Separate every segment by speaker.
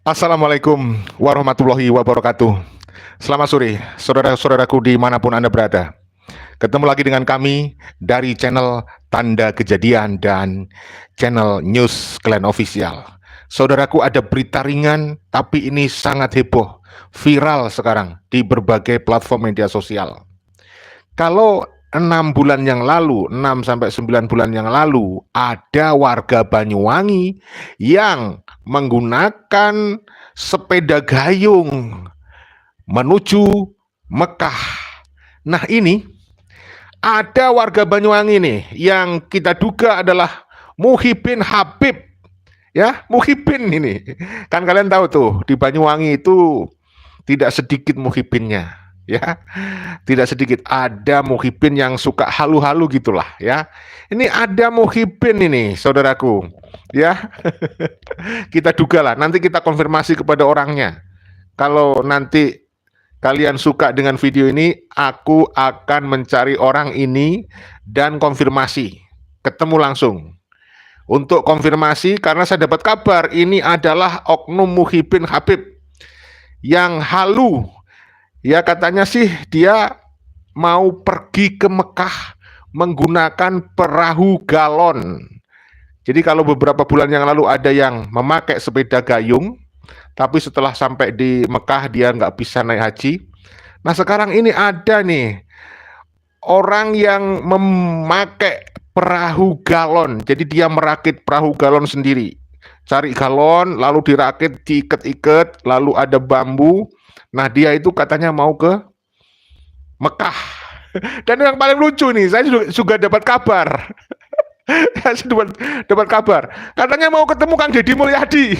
Speaker 1: Assalamualaikum warahmatullahi wabarakatuh. Selamat sore, saudara-saudaraku dimanapun Anda berada. Ketemu lagi dengan kami dari channel Tanda Kejadian dan channel News Klan Official. Saudaraku, ada berita ringan, tapi ini sangat heboh, viral sekarang di berbagai platform media sosial. Kalau 6 bulan yang lalu, 6 sampai 9 bulan yang lalu, ada warga Banyuwangi yang menggunakan sepeda gayung menuju Mekah. Nah, ini ada warga Banyuwangi nih yang kita duga adalah Muhyiddin Habib. Ya, Muhyiddin ini. Kan kalian tahu tuh, di Banyuwangi itu tidak sedikit Muhyiddinnya, ya. Tidak sedikit, ada Muhyiddin yang suka halu-halu gitulah, ya. Ini ada Muhyiddin ini, saudaraku, ya. Kita duga lah, nanti kita konfirmasi kepada orangnya. Kalau nanti kalian suka dengan video ini, aku akan mencari orang ini dan konfirmasi, ketemu langsung. Untuk konfirmasi, karena saya dapat kabar ini adalah oknum Muhyiddin Habib yang halu. Ya, katanya sih dia mau pergi ke Mekah menggunakan perahu galon. Jadi kalau beberapa bulan yang lalu ada yang memakai sepeda gayung, tapi setelah sampai di Mekah dia nggak bisa naik haji. Nah, sekarang ini ada nih orang yang memakai perahu galon. Jadi dia merakit perahu galon sendiri. Cari galon, lalu dirakit, diikat-ikat, lalu ada bambu. Nah, dia itu katanya mau ke Mekah. Dan yang paling lucu nih, saya juga dapat kabar. Saya dapat kabar. Katanya mau ketemu Kang Deddy Mulyadi.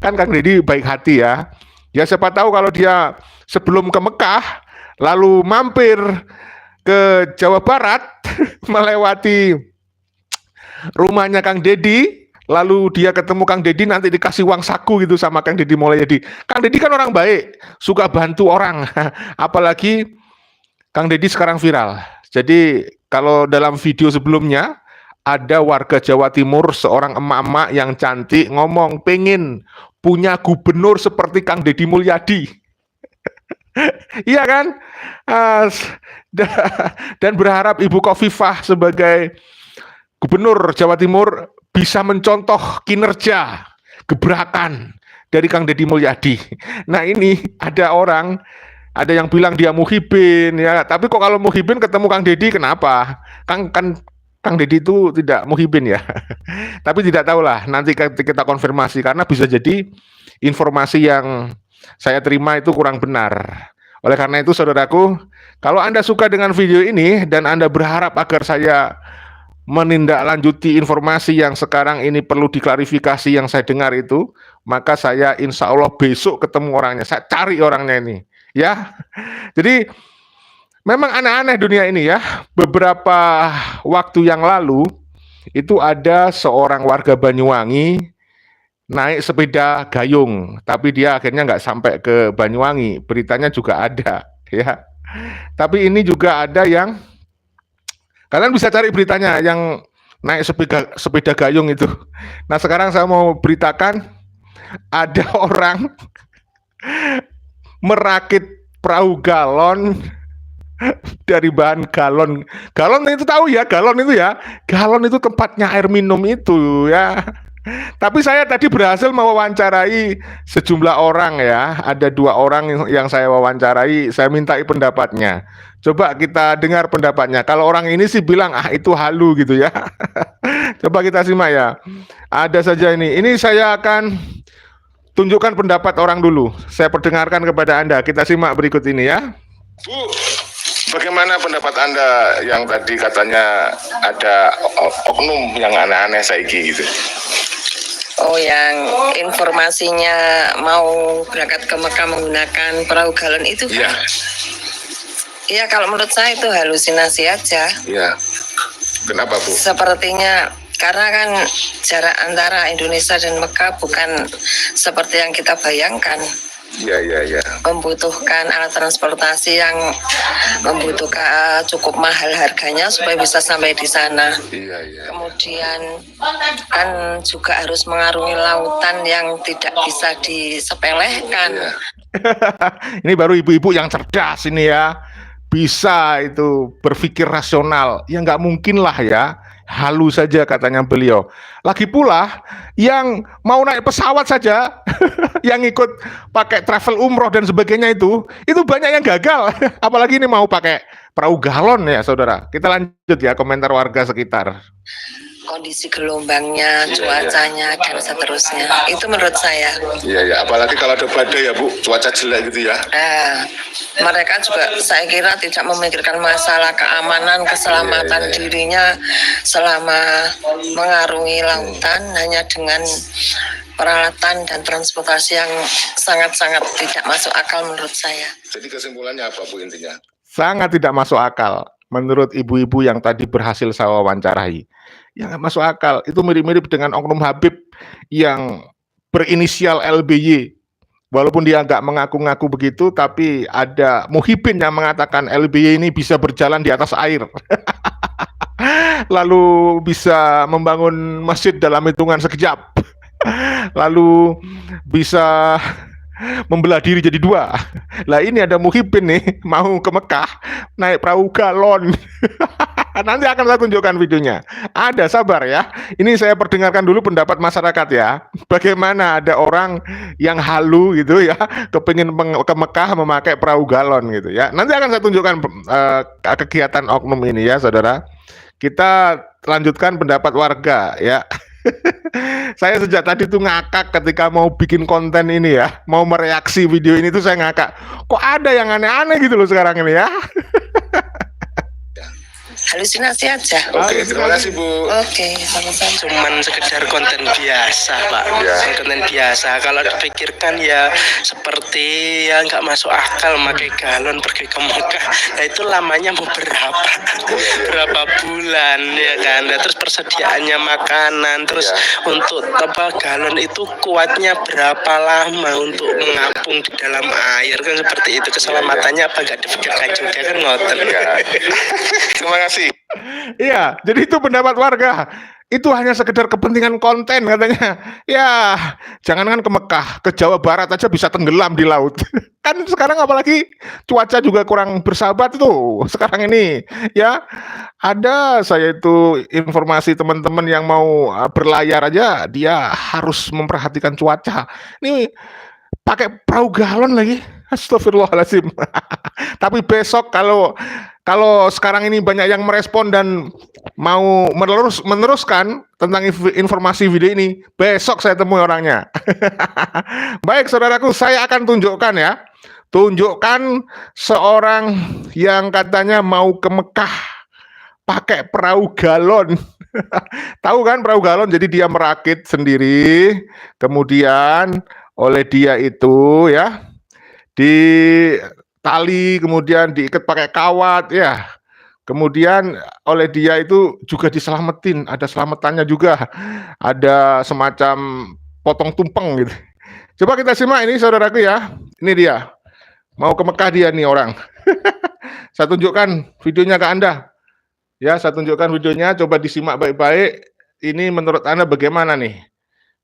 Speaker 1: Kan Kang Deddy baik hati ya. Ya, siapa tahu kalau dia sebelum ke Mekah, lalu mampir ke Jawa Barat, melewati rumahnya Kang Deddy, lalu dia ketemu Kang Deddy, nanti dikasih uang saku gitu sama Kang Deddy Mulyadi. Kang Deddy kan orang baik, suka bantu orang. Apalagi Kang Deddy sekarang viral. Jadi kalau dalam video sebelumnya, ada warga Jawa Timur, seorang emak-emak yang cantik ngomong pengen punya gubernur seperti Kang Deddy Mulyadi. Iya kan? Dan berharap Ibu Khofifah sebagai gubernur Jawa Timur bisa mencontoh kinerja, gebrakan dari Kang Deddy Mulyadi. Nah, ini ada orang, ada yang bilang dia Muhyiddin ya, tapi kok kalau Muhyiddin ketemu Kang Deddy kenapa? Kang Deddy itu tidak Muhyiddin ya. Tapi tidak tahulah, nanti kita konfirmasi karena bisa jadi informasi yang saya terima itu kurang benar. Oleh karena itu, saudaraku, kalau Anda suka dengan video ini dan Anda berharap agar saya menindaklanjuti informasi yang sekarang ini perlu diklarifikasi yang saya dengar itu, maka saya insya Allah besok ketemu orangnya, saya cari orangnya ini, ya. Jadi memang aneh-aneh dunia ini ya. Beberapa waktu yang lalu itu ada seorang warga Banyuwangi naik sepeda gayung, tapi dia akhirnya nggak sampai ke Banyuwangi. Beritanya juga ada, ya. Tapi ini juga ada yang kalian bisa cari beritanya yang naik sepeda gayung itu. Nah, sekarang saya mau beritakan ada orang merakit perahu galon dari bahan galon. Galon itu tahu ya, galon itu ya. Galon itu tempatnya air minum itu ya. Tapi saya tadi berhasil mewawancarai sejumlah orang ya. Ada 2 orang yang saya wawancarai, saya mintai pendapatnya. Coba kita dengar pendapatnya. Kalau orang ini sih bilang, itu halu gitu ya. Coba kita simak ya. Ada saja ini. Ini saya akan tunjukkan pendapat orang dulu. Saya perdengarkan kepada Anda. Kita simak berikut ini ya. Bu, bagaimana pendapat Anda yang tadi katanya ada oknum yang aneh-aneh saiki gitu?
Speaker 2: Oh, yang informasinya mau berangkat ke Mekah menggunakan perahu galon itu kan?
Speaker 1: Iya.
Speaker 2: Iya, kalau menurut saya itu halusinasi aja.
Speaker 1: Iya. Kenapa, Bu?
Speaker 2: Sepertinya karena kan jarak antara Indonesia dan Mekah bukan seperti yang kita bayangkan.
Speaker 1: Iya.
Speaker 2: membutuhkan alat transportasi yang membutuhkan cukup mahal harganya supaya bisa sampai di sana.
Speaker 1: Iya.
Speaker 2: Kemudian kan juga harus mengarungi lautan yang tidak bisa disepelekan.
Speaker 1: Iya. Ini baru ibu-ibu yang cerdas ini ya, bisa itu berpikir rasional. Ya nggak mungkin lah ya, halu saja katanya beliau. Lagi pula yang mau naik pesawat saja, yang ikut pakai travel umroh dan sebagainya itu banyak yang gagal. Apalagi ini mau pakai perahu galon ya saudara. Kita lanjut ya komentar warga sekitar.
Speaker 2: Kondisi gelombangnya, cuacanya, dan seterusnya. Itu menurut saya.
Speaker 1: Iya, apalagi kalau ada badai ya Bu, cuaca jelek gitu ya.
Speaker 2: Mereka juga saya kira tidak memikirkan masalah keamanan, keselamatan dirinya selama mengarungi lautan hanya dengan peralatan dan transportasi yang sangat-sangat tidak masuk akal menurut saya.
Speaker 1: Jadi kesimpulannya apa Bu intinya? Sangat tidak masuk akal menurut ibu-ibu yang tadi berhasil saya wawancarai. Ya nggak masuk akal. Itu mirip-mirip dengan oknum Habib yang berinisial LBY. Walaupun dia nggak mengaku-ngaku begitu, tapi ada Muhyiddin yang mengatakan LBY ini bisa berjalan di atas air. Lalu bisa membangun masjid dalam hitungan sekejap. Lalu bisa membelah diri jadi dua. Lah ini ada Muhyiddin nih mau ke Mekah naik perahu galon. Nanti akan saya tunjukkan videonya. Ada, sabar ya. Ini saya perdengarkan dulu pendapat masyarakat ya. Bagaimana ada orang yang halu gitu ya, kepingin ke Mekah memakai perahu galon gitu ya. Nanti akan saya tunjukkan kegiatan oknum ini ya saudara. Kita lanjutkan pendapat warga ya. Saya sejak tadi tuh ngakak ketika mau bikin konten ini ya, mau mereaksi video ini tuh saya ngakak. Kok ada yang aneh-aneh gitu loh sekarang ini ya.
Speaker 2: Halusinasi aja.
Speaker 1: Oke, terima kasih Bu.
Speaker 2: Oke, sama-sama.
Speaker 3: Cuman sekedar konten biasa Pak, konten biasa. Kalau dipikirkan ya seperti ya nggak masuk akal pakai galon pergi ke Mekah. Nah itu lamanya mau berapa bulan ya kan. Nah, terus persediaannya makanan, terus untuk galon itu kuatnya berapa lama untuk mengapung di dalam air kan seperti itu. Keselamatannya apa nggak dipikirkan juga kan ngoten.
Speaker 1: Terima kasih. Iya, jadi itu pendapat warga. Itu hanya sekedar kepentingan konten katanya. Ya, jangankan ke Mekah, ke Jawa Barat aja bisa tenggelam di laut. Kan sekarang apalagi cuaca juga kurang bersahabat tuh. Sekarang ini ya ada saya itu informasi teman-teman yang mau berlayar aja dia harus memperhatikan cuaca. Ini pakai perahu galon lagi. Astagfirullahaladzim. Tapi besok kalau sekarang ini banyak yang merespon dan mau meneruskan tentang informasi video ini, besok saya temui orangnya. Baik saudaraku, saya akan tunjukkan ya. Tunjukkan seorang yang katanya mau ke Mekah pakai perahu galon. Tahu kan perahu galon? Jadi dia merakit sendiri, kemudian oleh dia itu ya di tali, kemudian diikat pakai kawat ya. Kemudian oleh dia itu juga diselamatin, ada selamatannya juga. Ada semacam potong tumpeng gitu. Coba kita simak ini saudaraku ya. Ini dia. Mau ke Mekah dia nih orang. Saya tunjukkan videonya ke Anda. Ya, saya tunjukkan videonya, coba disimak baik-baik. Ini menurut Anda bagaimana nih?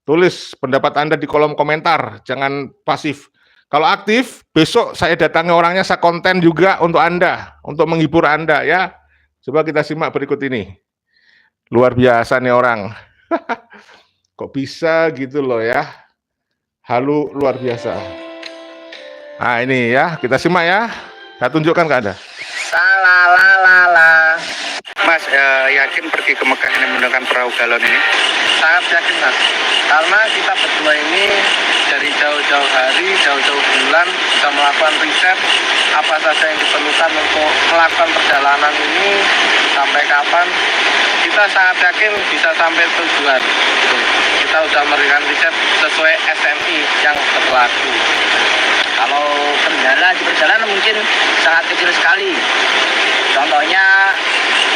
Speaker 1: Tulis pendapat Anda di kolom komentar, jangan pasif. Kalau aktif, besok saya datangi orangnya, saya konten juga untuk Anda, untuk menghibur Anda ya. Coba kita simak berikut ini. Luar biasa nih orang. Kok bisa gitu loh ya. Halu luar biasa. Nah ini ya, kita simak ya. Saya tunjukkan ke Anda.
Speaker 2: Salalalala.
Speaker 3: Mas yakin pergi ke Mekah ini menggunakan perahu galon ini?
Speaker 4: Sangat yakin Mas, karena kita berdua ini dari jauh-jauh hari, jauh-jauh bulan bisa melakukan riset apa saja yang diperlukan untuk melakukan perjalanan ini sampai kapan. Kita sangat yakin bisa sampai tujuan. Kita sudah memberikan riset sesuai SNI yang berlaku.
Speaker 5: Kalau kendala di perjalanan mungkin sangat kecil sekali. Contohnya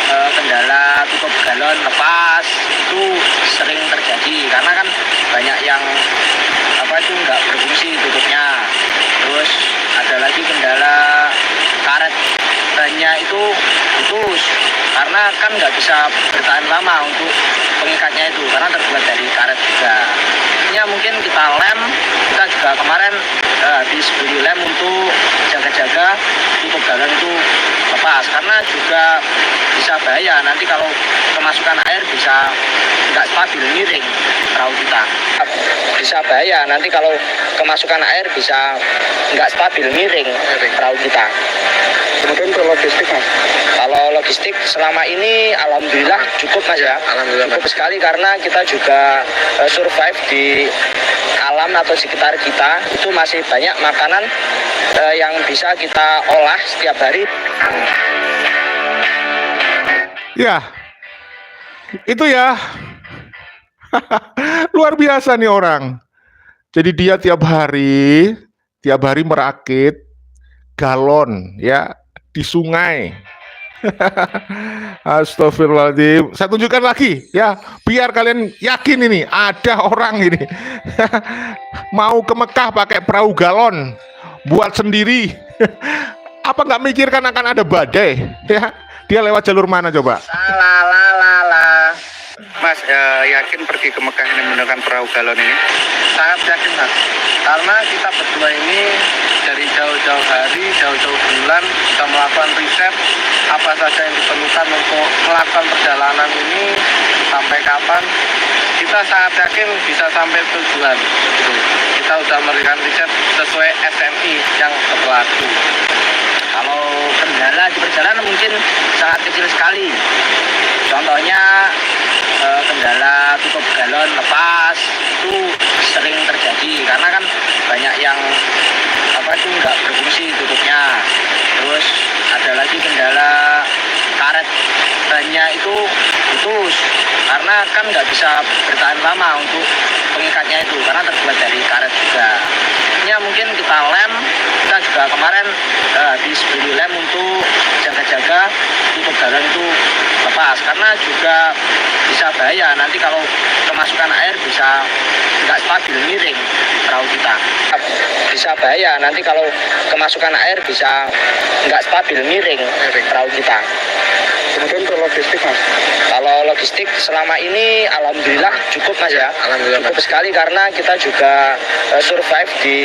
Speaker 5: kendala tutup galon lepas itu sering terjadi karena kan banyak yang nggak berfungsi tutupnya. kan nggak bisa bertahan lama untuk pengikatnya itu karena terbuat dari karet juga. Ini mungkin kita lem, kita juga kemarin habis beli lem untuk jaga-jaga tutup galon itu lepas karena juga bisa bahaya nanti kalau kemasukan air bisa nggak stabil miring perahu kita. Bisa bahaya nanti kalau kemasukan air bisa nggak stabil miring perahu kita.
Speaker 4: Kemudian untuk logistik Mas.
Speaker 5: Kalau logistik selama ini alhamdulillah cukup Mas ya.
Speaker 4: Alhamdulillah,
Speaker 5: Cukup
Speaker 4: Mas.
Speaker 5: sekali karena kita juga survive di alam atau sekitar kita itu masih banyak makanan yang bisa kita olah setiap hari.
Speaker 1: Ya, itu ya. Luar biasa nih orang. Jadi dia tiap hari merakit galon ya di sungai. Astagfirullahaladzim. Saya tunjukkan lagi ya, biar kalian yakin ini ada orang ini mau ke Mekah pakai perahu galon buat sendiri. Apa nggak mikirkan akan ada badai ya? Dia lewat jalur mana coba?
Speaker 5: Salah.
Speaker 4: Mas, yakin pergi ke Mekah ini menggunakan perahu galon ini? Sangat yakin Mas, karena kita berdua ini dari jauh-jauh hari, jauh-jauh bulan kita melakukan riset apa saja yang diperlukan untuk melakukan perjalanan ini sampai kapan. Kita sangat yakin bisa sampai tujuan. Kita sudah memberikan riset sesuai SNI yang berlaku.
Speaker 5: Kalau kendala di perjalanan mungkin sangat kecil sekali. Contohnya kendala tutup galon lepas itu sering terjadi karena kan banyak yang itu nggak berfungsi tutupnya. Terus ada lagi kendala karet bannya itu putus karena kan nggak bisa bertahan lama untuk pengikatnya itu karena terbuat dari karet juga. Ini mungkin kita lem, kita juga kemarin habis beli lem untuk jaga-jaga tutup galon itu lepas karena juga bisa bahaya nanti kalau kemasukan air bisa nggak stabil miring perahu kita. Bisa bahaya nanti kalau kemasukan air bisa nggak stabil miring perahu kita.
Speaker 4: Kemudian untuk logistik Mas.
Speaker 5: Kalau logistik selama ini alhamdulillah cukup Mas ya.
Speaker 4: Alhamdulillah,
Speaker 5: Cukup
Speaker 4: Mas.
Speaker 5: sekali karena kita juga survive di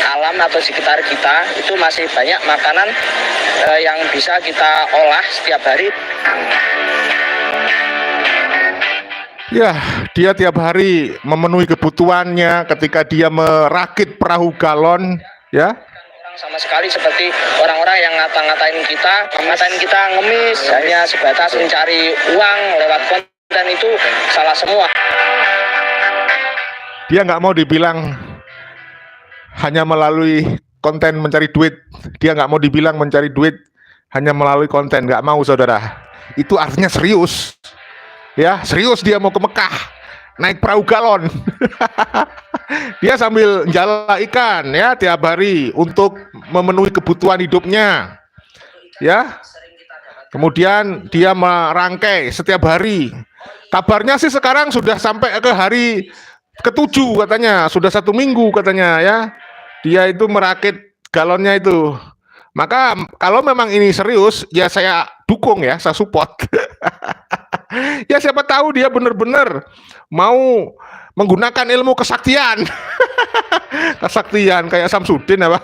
Speaker 5: alam atau sekitar kita itu masih banyak makanan yang bisa kita olah setiap hari.
Speaker 1: Ya, dia tiap hari memenuhi kebutuhannya ketika dia merakit perahu galon ya.
Speaker 5: Sama sekali seperti orang-orang yang ngatain kita ngemis hanya sebatas mencari uang lewat konten itu salah semua.
Speaker 1: Dia nggak mau dibilang hanya melalui konten mencari duit. Dia nggak mau dibilang mencari duit hanya melalui konten. Nggak mau saudara. Itu artinya serius. Ya, serius dia mau ke Mekah naik perahu galon. Dia sambil jala ikan ya tiap hari untuk memenuhi kebutuhan hidupnya. Ya. Kemudian dia merangkai setiap hari. Kabarnya sih sekarang sudah sampai ke hari ke-7 katanya, sudah 1 minggu katanya ya. Dia itu merakit galonnya itu. Maka kalau memang ini serius, ya saya dukung ya, saya support. Ya siapa tahu dia benar-benar mau menggunakan ilmu kesaktian. Kesaktian kayak Samsudin apa.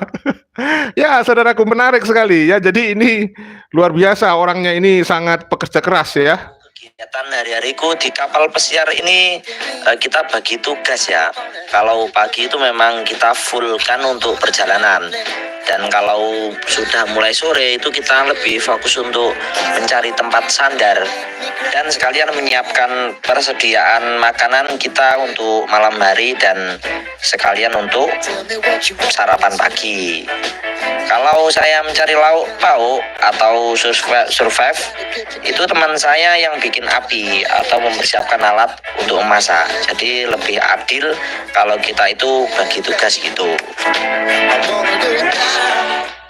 Speaker 1: Ya saudaraku, menarik sekali ya. Jadi ini luar biasa, orangnya ini sangat pekerja keras ya.
Speaker 6: Kegiatan hari-hariku di kapal pesiar ini kita bagi tugas ya. Kalau pagi itu memang kita fullkan untuk perjalanan. Dan kalau sudah mulai sore itu kita lebih fokus untuk mencari tempat sandar dan sekalian menyiapkan persediaan makanan kita untuk malam hari dan sekalian untuk sarapan pagi. Kalau saya mencari lauk pauk atau survive, itu teman saya yang bikin api atau mempersiapkan alat untuk memasak. Jadi lebih adil kalau kita itu bagi tugas gitu.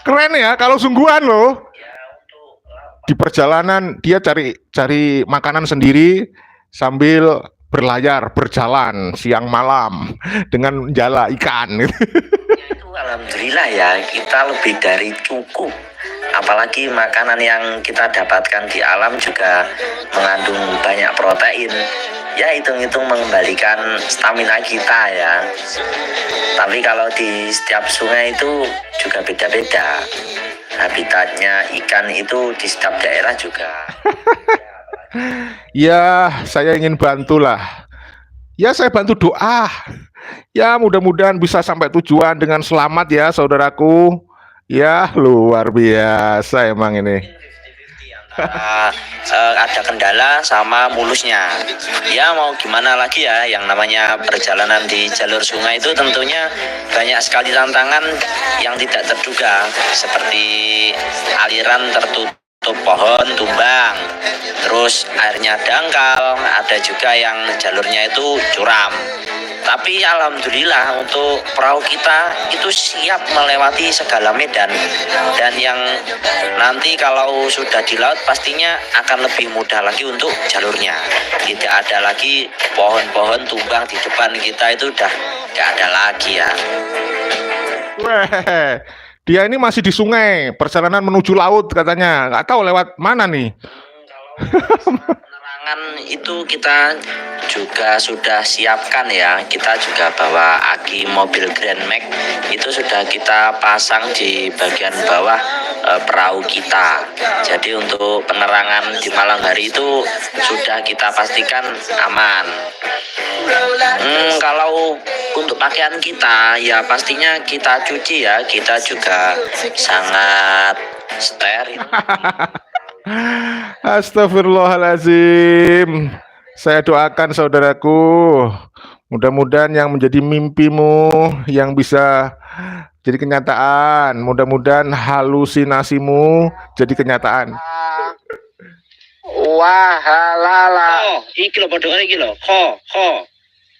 Speaker 1: Keren ya, kalau sungguhan loh. Di perjalanan dia cari makanan sendiri sambil berlayar, berjalan siang malam dengan jala ikan.
Speaker 6: Itu alhamdulillah ya, kita lebih dari cukup. apalagi makanan yang kita dapatkan di alam juga mengandung banyak protein. Ya hitung-hitung mengembalikan stamina kita ya. Tapi kalau di setiap sungai itu juga beda-beda. Habitatnya ikan itu di setiap daerah juga.
Speaker 1: Ya, saya ingin bantulah. Ya, saya bantu doa. Ya, mudah-mudahan bisa sampai tujuan dengan selamat ya, saudaraku. Ya, luar biasa emang ini.
Speaker 6: Ada kendala sama mulusnya. Ya mau gimana lagi ya, yang namanya perjalanan di jalur sungai itu tentunya banyak sekali tantangan yang tidak terduga, seperti aliran tertutup pohon tumbang, terus airnya dangkal, ada juga yang jalurnya itu curam. Tapi alhamdulillah untuk perahu kita itu siap melewati segala medan, dan yang nanti kalau sudah di laut pastinya akan lebih mudah lagi untuk jalurnya. Tidak ada lagi pohon-pohon tumbang di depan kita, itu udah nggak ada lagi ya.
Speaker 1: Weh, dia ini masih di sungai, perjalanan menuju laut katanya. Nggak tahu lewat mana nih.
Speaker 6: Penerangan itu kita juga sudah siapkan ya. Kita juga bawa aki mobil Grand Max, itu sudah kita pasang di bagian bawah perahu kita. Jadi untuk penerangan di malam hari itu sudah kita pastikan aman. Kalau untuk pakaian kita ya pastinya kita cuci ya. Kita juga sangat steril.
Speaker 1: Astagfirullahaladzim. Saya doakan saudaraku, mudah-mudahan yang menjadi mimpimu yang bisa jadi kenyataan. Mudah-mudahan halusinasimu jadi kenyataan.
Speaker 4: Wahalala.
Speaker 3: Iki lho padha iki lho. Kho.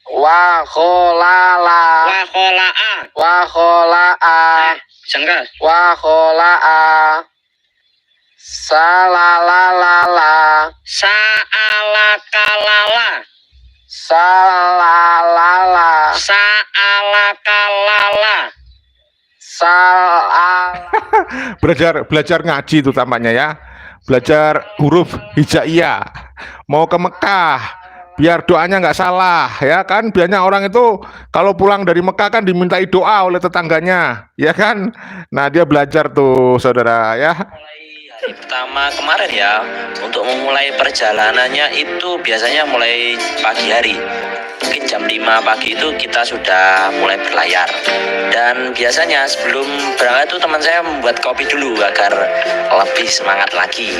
Speaker 4: Wakholala.
Speaker 3: Waholaa.
Speaker 4: Wakholaa.
Speaker 3: Sangkas.
Speaker 4: Wakholaa. Salalalala.
Speaker 3: Saalakalala.
Speaker 4: Salalala.
Speaker 3: Saalakalala.
Speaker 1: Belajar ngaji itu tampaknya ya. Belajar huruf hijaiyah. Mau ke Mekah, biar doanya nggak salah ya kan. Biasanya orang itu kalau pulang dari Mekah kan dimintai doa oleh tetangganya, ya kan. Nah dia belajar tuh saudara ya.
Speaker 6: Hari pertama kemarin ya, untuk memulai perjalanannya itu biasanya mulai pagi hari. Mungkin jam 5 pagi itu kita sudah mulai berlayar. Dan biasanya sebelum berangkat itu teman saya membuat kopi dulu agar lebih semangat lagi.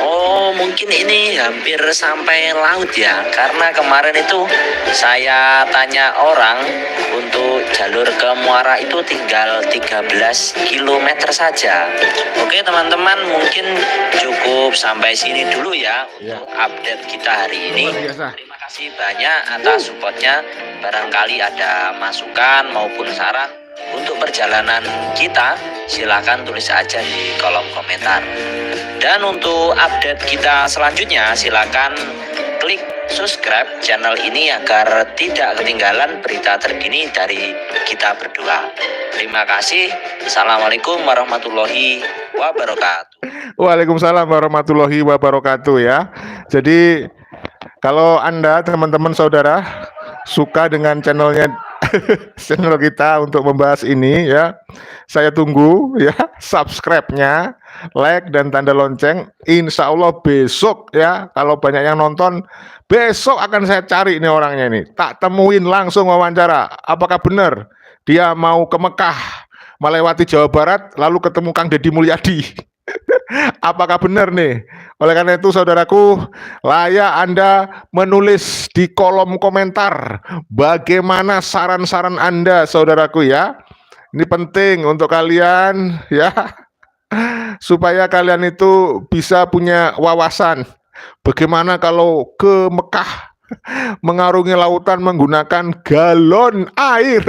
Speaker 6: Oh, mungkin ini hampir sampai laut ya. Karena kemarin itu saya tanya orang, untuk jalur ke Muara itu tinggal 13 km saja. Oke teman-teman, mungkin cukup sampai sini dulu ya untuk update kita hari ini. Terima kasih banyak atas supportnya. Barangkali ada masukan maupun saran untuk perjalanan kita, silahkan tulis aja di kolom komentar. Dan untuk update kita selanjutnya, silahkan klik subscribe channel ini agar tidak ketinggalan berita terkini dari kita berdua. Terima kasih. Assalamualaikum warahmatullahi wabarakatuh.
Speaker 1: Waalaikumsalam warahmatullahi wabarakatuh ya. Jadi kalau Anda teman-teman saudara suka dengan channelnya channel kita untuk membahas ini ya, saya tunggu ya subscribe-nya, like dan tanda lonceng. Insya Allah besok ya, kalau banyak yang nonton, besok akan saya cari ini orangnya ini, tak temuin langsung wawancara. Apakah benar dia mau ke Mekah melewati Jawa Barat lalu ketemu Kang Deddy Mulyadi? Apakah benar nih? Oleh karena itu saudaraku, layak Anda menulis di kolom komentar bagaimana saran-saran Anda saudaraku ya. Ini penting untuk kalian ya, supaya kalian itu bisa punya wawasan bagaimana kalau ke Mekah mengarungi lautan menggunakan galon air.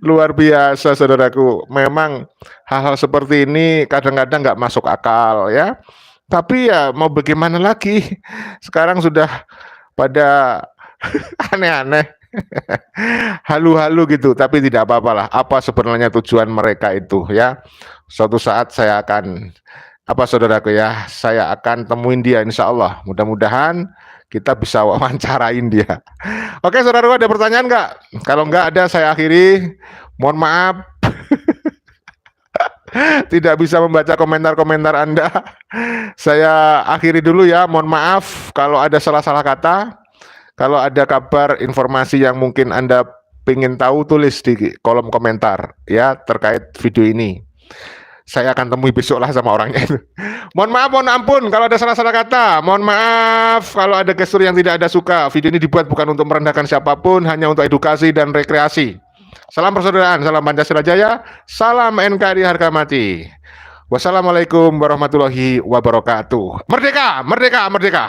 Speaker 1: Luar biasa saudaraku. Memang hal-hal seperti ini kadang-kadang nggak masuk akal ya. Tapi ya mau bagaimana lagi, sekarang sudah pada aneh-aneh. halu-halu gitu, tapi tidak apa-apalah. Apa sebenarnya tujuan mereka itu ya? Suatu saat saya akan saudaraku ya, saya akan temuin dia insya Allah. Mudah-mudahan kita bisa wawancarain dia. Oke, saudaraku, ada pertanyaan nggak? Kalau nggak ada, saya akhiri. Mohon maaf tidak bisa membaca komentar-komentar Anda. Saya akhiri dulu ya. Mohon maaf kalau ada salah-salah kata. Kalau ada kabar informasi yang mungkin Anda ingin tahu, tulis di kolom komentar ya terkait video ini. Saya akan temui besok lah sama orangnya itu. Mohon maaf, mohon ampun kalau ada salah-salah kata. Mohon maaf kalau ada gestur yang tidak Anda suka. Video ini dibuat bukan untuk merendahkan siapapun, hanya untuk edukasi dan rekreasi. Salam persaudaraan, salam Pancasila Jaya, salam NKRI harga mati. Wassalamualaikum warahmatullahi wabarakatuh. Merdeka, merdeka, merdeka.